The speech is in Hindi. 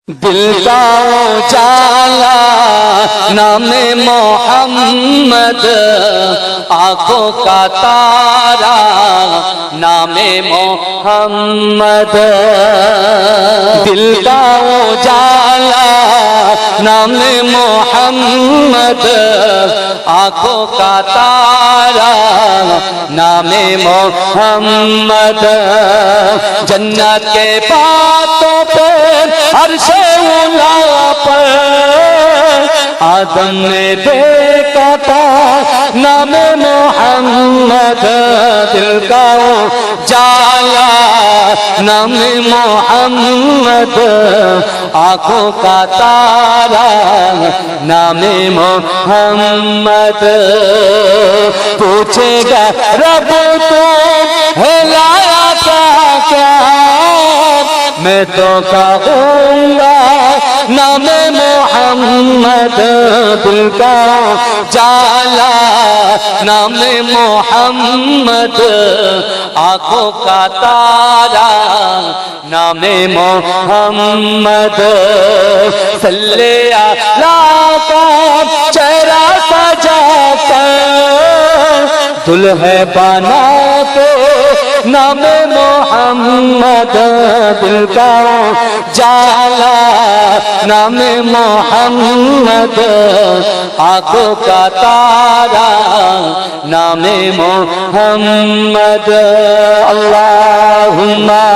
दिल का उजाला नामे मोहम्मद, आंखों का तारा नामे मोहम्मद। दिल का उजाला नामे मोहम्मद, आंखों का तारा नामे मोहम्मद। जन्नत के बातों पे अर्शे उला पर आदम ने देखा था नामे मोहम्मद। दिल का उजाला नामे मोहम्मद, आंखों का तारा नामे मोहम्मद। पूछेगा रब तो हिलाया था क्या, मैं तो कहूँगा नामे मोहम्मद। दिल का जाला नामे मोहम्मद, आंखों का तारा नामे मोहम्मद। सल्ले अला का चेहरा सजा कर दुल्हे बना के नामे मोहम्मद। दिल का जाला नामे मोहम्मद, आंखों का तारा नामे मोहम्मद। अल्लाहुम्मा